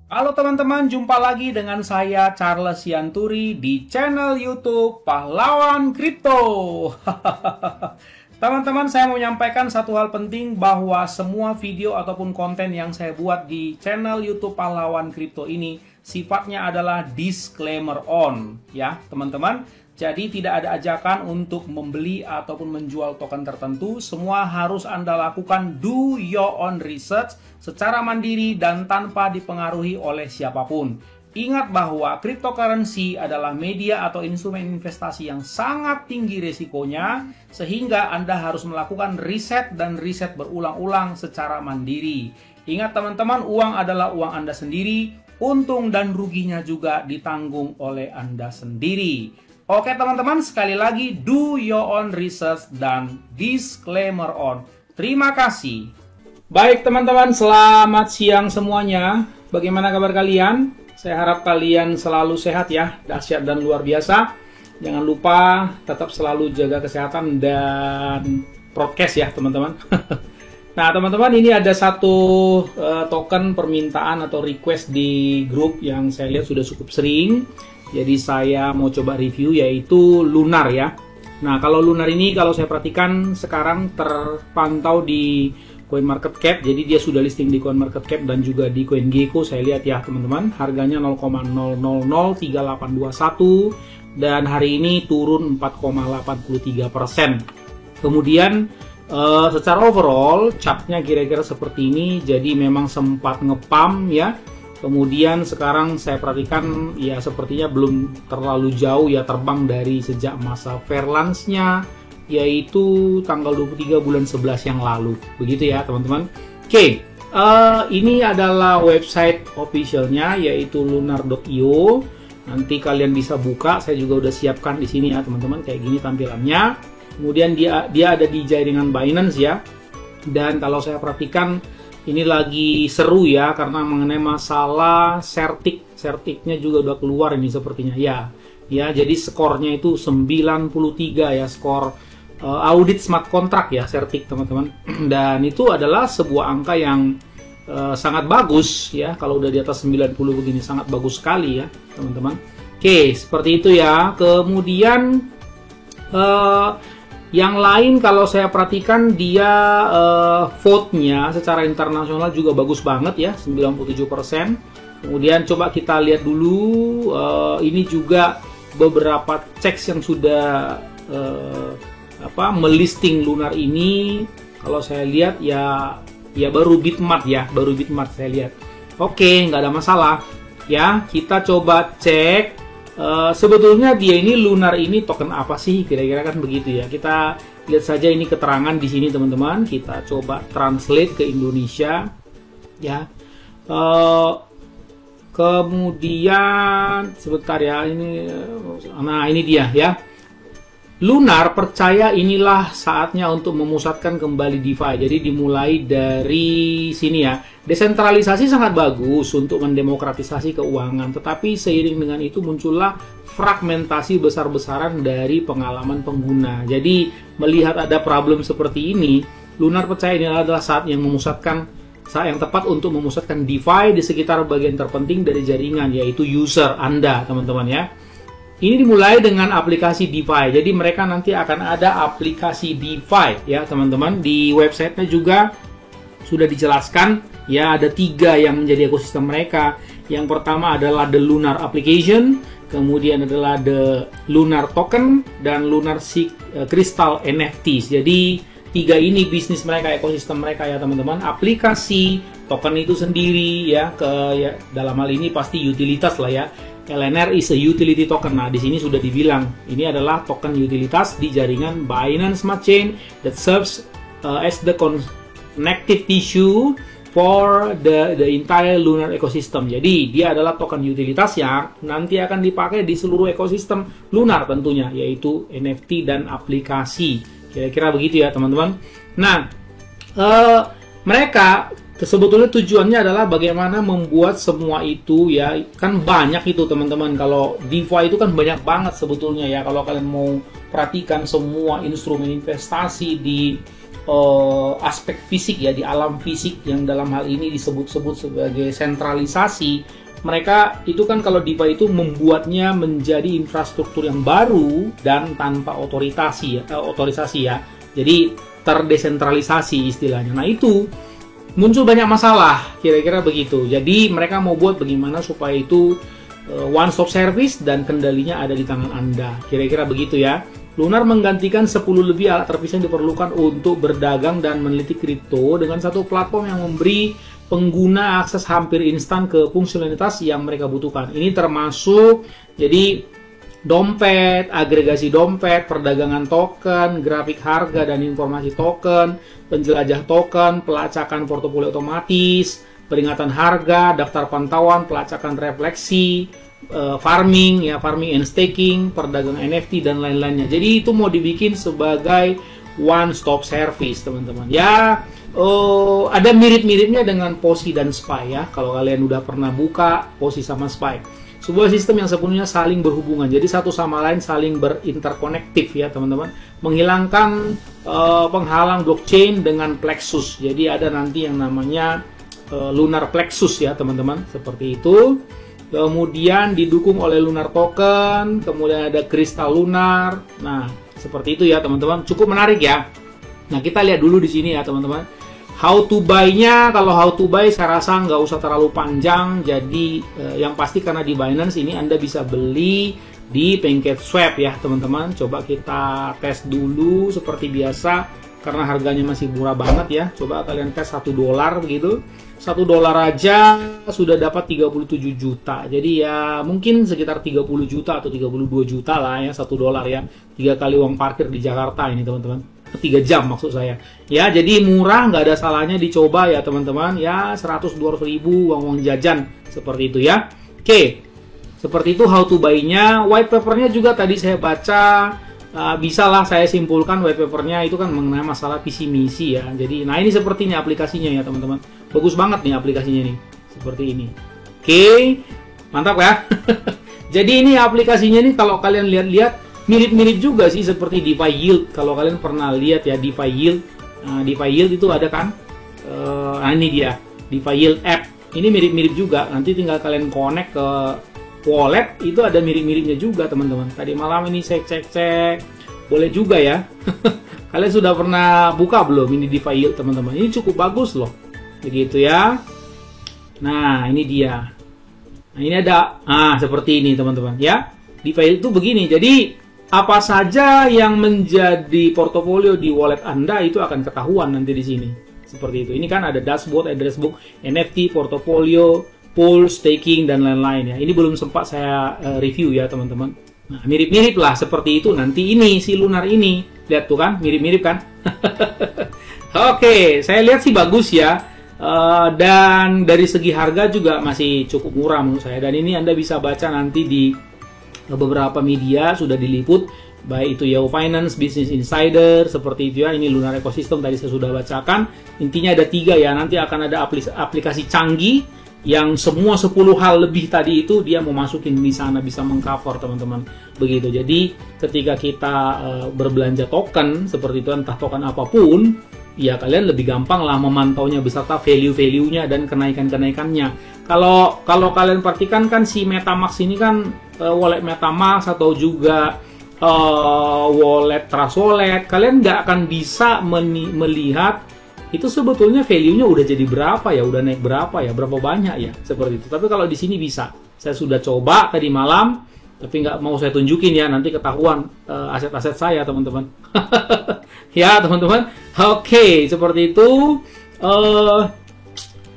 Halo teman-teman, jumpa lagi dengan saya Charles Sianturi di channel YouTube Pahlawan Kripto. Teman-teman, saya mau menyampaikan satu hal penting bahwa semua video ataupun konten yang saya buat di channel YouTube Pahlawan Kripto ini sifatnya adalah disclaimer on, ya teman-teman. Jadi tidak ada ajakan untuk membeli ataupun menjual token tertentu. Semua harus Anda lakukan do your own research secara mandiri dan tanpa dipengaruhi oleh siapapun. Ingat bahwa cryptocurrency adalah media atau instrumen investasi yang sangat tinggi risikonya, sehingga Anda harus melakukan riset dan riset berulang-ulang secara mandiri. Ingat teman-teman, uang adalah uang Anda sendiri, untung dan ruginya juga ditanggung oleh Anda sendiri. Oke teman-teman, sekali lagi do your own research dan disclaimer on. Terima kasih. Baik teman-teman, selamat siang semuanya. Bagaimana kabar kalian? Saya harap kalian selalu sehat ya, dahsyat dan luar biasa. Jangan lupa tetap selalu jaga kesehatan dan prokes ya teman-teman. Nah teman-teman, ini ada satu token permintaan atau request di grup yang saya lihat sudah cukup sering. Jadi saya mau coba review, yaitu Lunar ya. Nah kalau Lunar ini kalau saya perhatikan sekarang terpantau di CoinMarketCap. Jadi dia sudah listing di CoinMarketCap dan juga di CoinGecko. Saya lihat ya teman-teman, harganya 0,0003821 dan hari ini turun 4,83%. Kemudian secara overall chartnya kira-kira seperti ini. Jadi memang sempat ngepump ya. Kemudian sekarang saya perhatikan ya sepertinya belum terlalu jauh ya terbang dari sejak masa fair lunch-nya, yaitu tanggal 23 bulan 11 yang lalu. Begitu ya teman-teman. Oke, ini adalah website officialnya yaitu lunar.io. Nanti kalian bisa buka, saya juga udah siapkan di sini ya teman-teman, kayak gini tampilannya. Kemudian dia ada di jaringan Binance ya. Dan kalau saya perhatikan ini lagi seru ya, karena mengenai masalah Certic-nya juga udah keluar ini sepertinya ya. Ya, jadi skornya itu 93 ya, skor audit smart contract ya Certic teman-teman. Dan itu adalah sebuah angka yang sangat bagus ya, kalau udah di atas 90 begini sangat bagus sekali ya teman-teman. Oke, seperti itu ya. Kemudian yang lain kalau saya perhatikan dia vote-nya secara internasional juga bagus banget ya, 97%. Kemudian coba kita lihat dulu, ini juga beberapa checks yang sudah melisting Lunar ini. Kalau saya lihat ya baru Bitmart ya, saya lihat. Oke, nggak ada masalah ya. Kita coba cek. Sebetulnya dia ini Lunar ini token apa sih? Kira-kira kan begitu ya. Kita lihat saja ini keterangan di sini teman-teman. Kita coba translate ke Indonesia ya. Kemudian sebentar ya, ini dia ya. Lunar percaya inilah saatnya untuk memusatkan kembali DeFi. Jadi dimulai dari sini ya. Desentralisasi sangat bagus untuk mendemokratisasi keuangan, tetapi seiring dengan itu muncullah fragmentasi besar-besaran dari pengalaman pengguna. Jadi melihat ada problem seperti ini, Lunar percaya ini adalah saat yang tepat untuk memusatkan DeFi di sekitar bagian terpenting dari jaringan, yaitu user Anda, teman-teman ya. Ini dimulai dengan aplikasi DeFi. Jadi mereka nanti akan ada aplikasi DeFi ya teman-teman. Di websitenya juga sudah dijelaskan ya, ada 3 yang menjadi ekosistem mereka. Yang pertama adalah The Lunar Application, kemudian adalah The Lunar Token, dan Lunar Crystal NFTs. Jadi 3 ini bisnis mereka, ekosistem mereka ya teman-teman. Aplikasi, token itu sendiri ya, dalam hal ini pasti utilitas lah ya. LNR is a utility token. Nah, di sini sudah dibilang ini adalah token utilitas di jaringan Binance Smart Chain that serves as the connective tissue for the entire Lunar ecosystem. Jadi dia adalah token utilitas yang nanti akan dipakai di seluruh ekosistem Lunar tentunya, yaitu NFT dan aplikasi. Kira-kira begitu ya teman-teman. Nah, mereka sebetulnya tujuannya adalah bagaimana membuat semua itu ya, kan banyak itu teman-teman. Kalau DeFi itu kan banyak banget sebetulnya ya. Kalau kalian mau perhatikan semua instrumen investasi di aspek fisik ya, di alam fisik yang dalam hal ini disebut-sebut sebagai sentralisasi. Mereka itu kan kalau DeFi itu membuatnya menjadi infrastruktur yang baru dan tanpa otorisasi ya. Jadi terdesentralisasi istilahnya. Nah itu muncul banyak masalah, kira-kira begitu. Jadi mereka mau buat bagaimana supaya itu one stop service dan kendalinya ada di tangan Anda. Kira-kira begitu ya. Lunar menggantikan 10 lebih alat terpisah yang diperlukan untuk berdagang dan meneliti kripto dengan satu platform yang memberi pengguna akses hampir instan ke fungsionalitas yang mereka butuhkan. Ini termasuk jadi dompet, agregasi dompet, perdagangan token, grafik harga dan informasi token, penjelajah token, pelacakan portofolio otomatis, peringatan harga, daftar pantauan, pelacakan refleksi, farming ya, farming and staking, perdagangan NFT dan lain-lainnya. Jadi itu mau dibikin sebagai one stop service, teman-teman. Ya, ada mirip-miripnya dengan POSI dan SPY ya. Kalau kalian udah pernah buka POSI sama SPY, sebuah sistem yang sepenuhnya saling berhubungan. Jadi satu sama lain saling berinterkonektif ya, teman-teman. Menghilangkan penghalang blockchain dengan Plexus. Jadi ada nanti yang namanya Lunar Plexus ya, teman-teman. Seperti itu. Kemudian didukung oleh Lunar Token, kemudian ada Kristal Lunar. Nah, seperti itu ya, teman-teman. Cukup menarik ya. Nah, kita lihat dulu di sini ya, teman-teman. How to buy-nya, kalau how to buy saya rasa nggak usah terlalu panjang. Jadi, yang pasti karena di Binance ini Anda bisa beli di PancakeSwap ya, teman-teman. Coba kita tes dulu seperti biasa. Karena harganya masih murah banget ya. Coba kalian tes $1 begitu. $1 aja sudah dapat 37 juta. Jadi ya mungkin sekitar 30 juta atau 32 juta lah ya, $1 ya. 3 kali uang parkir di Jakarta ini, teman-teman. 3 jam maksud saya. Ya, jadi murah, nggak ada salahnya dicoba ya, teman-teman. Ya, 100-200 ribu uang jajan seperti itu ya. Oke. Seperti itu how to buy-nya. White paper-nya juga tadi saya baca. Bisa lah saya simpulkan white paper-nya itu kan mengenai masalah visi misi ya. Jadi, nah ini seperti ini aplikasinya ya, teman-teman. Bagus banget nih aplikasinya nih. Seperti ini. Oke. Mantap ya. Jadi ini aplikasinya nih kalau kalian lihat-lihat mirip-mirip juga sih seperti DeFi Yield. Kalau kalian pernah lihat ya DeFi Yield. DeFi Yield itu ada kan? Nah ini dia. DeFi Yield app. Ini mirip-mirip juga. Nanti tinggal kalian connect ke wallet, itu ada mirip-miripnya juga, teman-teman. Tadi malam ini saya cek-cek, boleh juga ya. Kalian sudah pernah buka belum ini DeFi Yield, teman-teman? Ini cukup bagus loh, begitu ya. Nah ini dia. Nah ini ada, seperti ini teman-teman ya. DeFi Yield itu begini. Jadi apa saja yang menjadi portofolio di wallet Anda itu akan ketahuan nanti di sini. Seperti itu. Ini kan ada dashboard, address book, NFT, portofolio, pool, staking, dan lain-lain ya. Ini belum sempat saya review ya, teman-teman. Nah, mirip-mirip lah seperti itu nanti ini, si Lunar ini. Lihat tuh kan, mirip-mirip kan? Oke, saya lihat sih bagus ya. Dan dari segi harga juga masih cukup murah menurut saya. Dan ini Anda bisa baca nanti di beberapa media sudah diliput. Baik itu Yahoo Finance, Business Insider, seperti itu ya. Ini Lunar Ecosystem tadi saya sudah bacakan. Intinya ada 3 ya. Nanti akan ada aplikasi canggih yang semua 10 hal lebih tadi itu dia mau masukin di sana, bisa mengcover, teman-teman. Begitu. Jadi ketika kita berbelanja token seperti itu, entah token apapun, ya kalian lebih gampang lah memantaunya beserta value-value-nya dan kenaikan-kenaikannya. Kalau kalian perhatikan kan si MetaMask ini kan wallet MetaMask atau juga wallet Trust Wallet, kalian nggak akan bisa melihat itu sebetulnya value-nya udah jadi berapa ya, udah naik berapa ya, berapa banyak ya, seperti itu. Tapi kalau di sini bisa. Saya sudah coba tadi malam, tapi nggak mau saya tunjukin ya, nanti ketahuan aset-aset saya, teman-teman. Ya, teman-teman. Oke, seperti itu.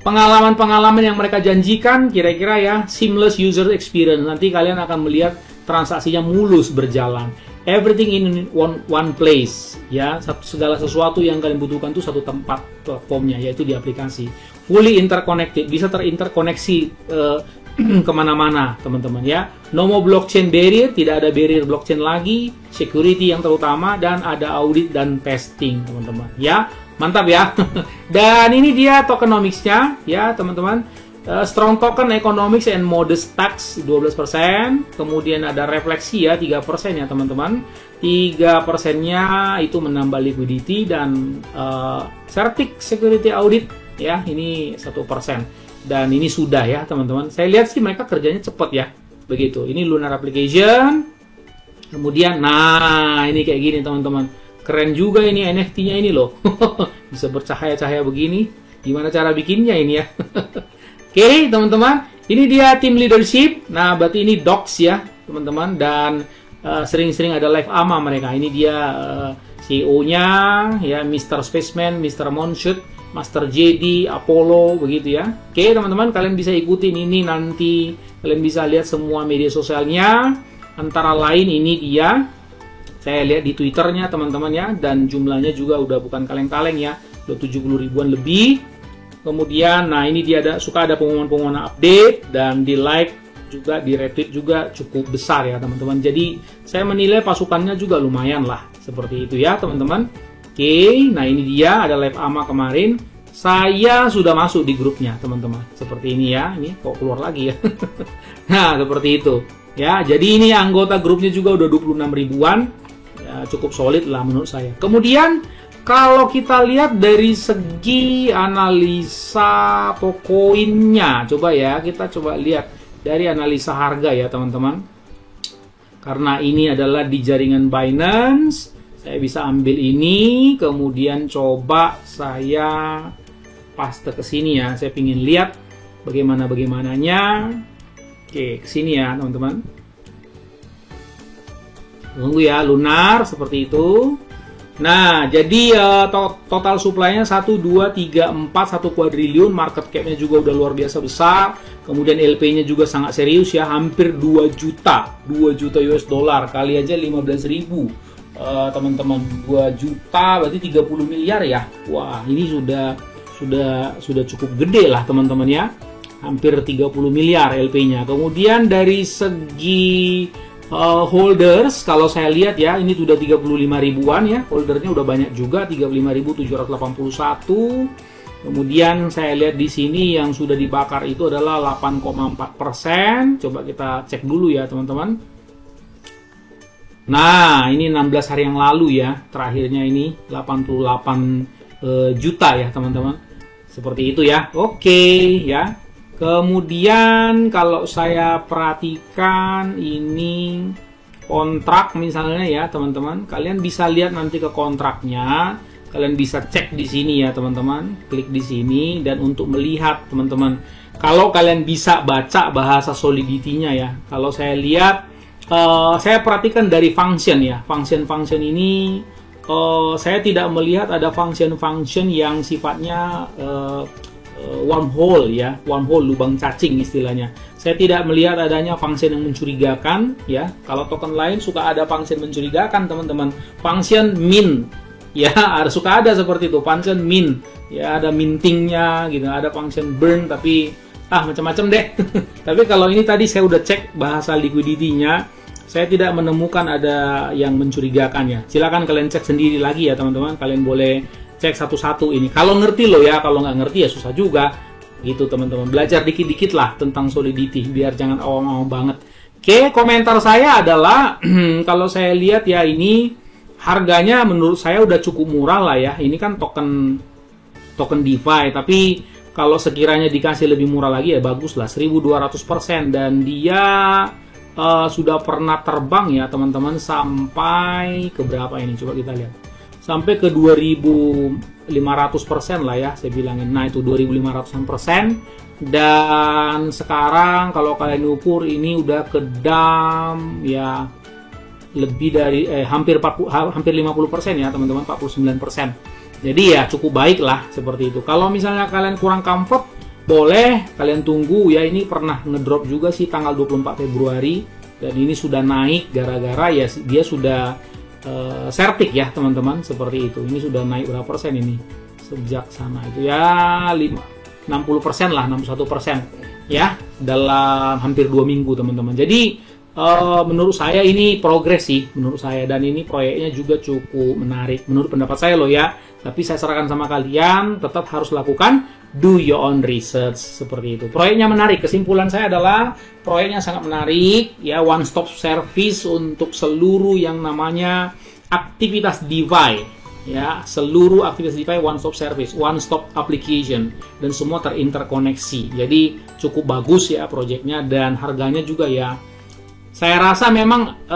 Pengalaman-pengalaman yang mereka janjikan, kira-kira ya, seamless user experience. Nanti kalian akan melihat transaksinya mulus berjalan. Everything in one place ya, segala sesuatu yang kalian butuhkan itu satu tempat platformnya, yaitu di aplikasi. Fully interconnected, bisa terinterkoneksi kemana-mana, teman-teman ya. No more blockchain barrier, tidak ada barrier blockchain lagi, security yang terutama, dan ada audit dan testing, teman-teman ya. Mantap ya. Dan ini dia tokenomics-nya ya, teman-teman. Strong token economics and modest tax 12%, kemudian ada refleksi ya 3% ya teman-teman. 3%-nya itu menambah liquidity dan Certic Security Audit ya ini 1%. Dan ini sudah ya teman-teman. Saya lihat sih mereka kerjanya cepat ya. Begitu. Ini Lunar Application. Kemudian nah ini kayak gini teman-teman. Keren juga ini NFT-nya ini loh. Bisa bercahaya-cahaya begini. Gimana cara bikinnya ini ya? Oke, teman-teman, ini dia tim leadership. Nah, berarti ini docs ya, teman-teman. Dan sering-sering ada live AMA mereka. Ini dia CEO-nya, ya, Mr. Spaceman, Mr. Moonshot, Master JD, Apollo, begitu ya. Oke, teman-teman, kalian bisa ikutin ini nanti. Kalian bisa lihat semua media sosialnya. Antara lain ini dia. Saya lihat di Twitternya, teman-teman ya. Dan jumlahnya juga udah bukan kaleng-kaleng ya. Udah 70 ribuan lebih. Kemudian, nah ini dia suka ada pengumuman-pengumuman update dan di like juga, di retweet juga cukup besar ya teman-teman. Jadi saya menilai pasukannya juga lumayan lah seperti itu ya teman-teman. Oke, nah ini dia ada live AMA kemarin. Saya sudah masuk di grupnya teman-teman. Seperti ini ya, ini kok keluar lagi ya. Nah seperti itu ya. Jadi ini anggota grupnya juga udah 26 ribuan. Ya, cukup solid lah menurut saya. Kemudian kalau kita lihat dari segi analisa koinnya, coba ya, kita coba lihat dari analisa harga ya teman-teman. Karena ini adalah di jaringan Binance, saya bisa ambil ini, kemudian coba saya paste ke sini ya. Saya ingin lihat bagaimana-bagaimananya. Oke, ke sini ya teman-teman. Tunggu ya, Lunar seperti itu. Nah, jadi total supply-nya 1, 2, 3, 4, 1 kuadriliun, market cap-nya juga udah luar biasa besar, kemudian LP-nya juga sangat serius ya, hampir 2 juta US dollar, kali aja 15.000 teman-teman, 2 juta berarti 30 miliar ya. Wah, ini sudah cukup gede lah teman-teman ya, hampir 30 miliar LP-nya. Kemudian dari segi holders, kalau saya lihat ya, ini sudah 35 ribuan ya, holdernya udah banyak juga, 35.781. Kemudian saya lihat di sini yang sudah dibakar itu adalah 8,4%. Coba kita cek dulu ya teman-teman. Nah, ini 16 hari yang lalu ya, terakhirnya ini 88 juta ya teman-teman. Seperti itu ya. Oke ya. Kemudian kalau saya perhatikan ini kontrak misalnya ya teman-teman, kalian bisa lihat nanti ke kontraknya, kalian bisa cek di sini ya teman-teman, klik di sini dan untuk melihat teman-teman, kalau kalian bisa baca bahasa solidity-nya ya. Kalau saya lihat, saya perhatikan dari function ya, function ini saya tidak melihat ada function yang sifatnya wormhole ya, wormhole, lubang cacing istilahnya. Saya tidak melihat adanya function yang mencurigakan ya. Kalau token lain suka ada function mencurigakan teman-teman. Function min ya, suka ada seperti itu. Function min ya, ada mintingnya gitu. Ada function burn tapi macam-macam deh. Tapi kalau ini tadi saya udah cek bahasa liquidity-nya, saya tidak menemukan ada yang mencurigakan ya. Silakan kalian cek sendiri lagi ya teman-teman. Kalian boleh cek satu-satu ini. Kalau ngerti loh ya, kalau nggak ngerti ya susah juga. Gitu teman-teman. Belajar dikit-dikit lah tentang solidity, biar jangan awam-awam banget. Oke, komentar saya adalah kalau saya lihat ya ini harganya menurut saya udah cukup murah lah ya. Ini kan token DeFi, tapi kalau sekiranya dikasih lebih murah lagi ya bagus lah, 1200%. Dan dia sudah pernah terbang ya teman-teman sampai ke berapa ini? Coba kita lihat. Sampai ke 2.500% lah ya, saya bilangin. Nah, itu 2.500%. Dan sekarang kalau kalian ukur ini udah ke dam ya lebih dari hampir 50% ya teman-teman, 49%. Jadi ya cukup baik lah seperti itu. Kalau misalnya kalian kurang comfort, boleh kalian tunggu ya. Ini pernah ngedrop juga sih tanggal 24 Februari dan ini sudah naik gara-gara ya dia sudah Certic ya teman-teman, seperti itu. Ini sudah naik berapa persen ini sejak sana itu ya 60% lah, 61% ya dalam hampir 2 minggu teman-teman. Jadi menurut saya ini progres sih, menurut saya. Dan ini proyeknya juga cukup menarik, menurut pendapat saya loh ya. Tapi saya serahkan sama kalian, tetap harus lakukan do your own research, seperti itu. Proyeknya menarik, kesimpulan saya adalah proyeknya sangat menarik, ya, one stop service untuk seluruh yang namanya aktivitas DeFi, ya, seluruh aktivitas DeFi one stop service, one stop application, dan semua terinterkoneksi. Jadi cukup bagus ya proyeknya, dan harganya juga ya, saya rasa memang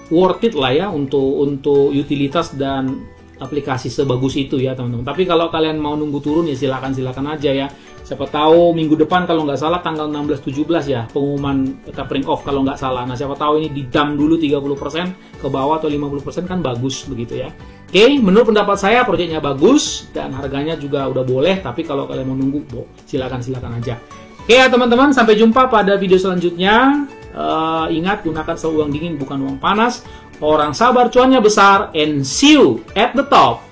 worth it lah ya untuk utilitas dan aplikasi sebagus itu ya teman-teman. Tapi kalau kalian mau nunggu turun ya silakan aja ya. Siapa tahu minggu depan kalau nggak salah tanggal 16-17 ya pengumuman tapering off kalau nggak salah. Nah siapa tahu ini didam dulu 30% ke bawah atau 50% kan bagus begitu ya. Oke, menurut pendapat saya proyeknya bagus dan harganya juga udah boleh. Tapi kalau kalian mau nunggu silakan aja. Oke ya teman-teman, sampai jumpa pada video selanjutnya. Ingat, gunakan selalu uang dingin bukan uang panas. Orang sabar cuannya besar, and see you at the top.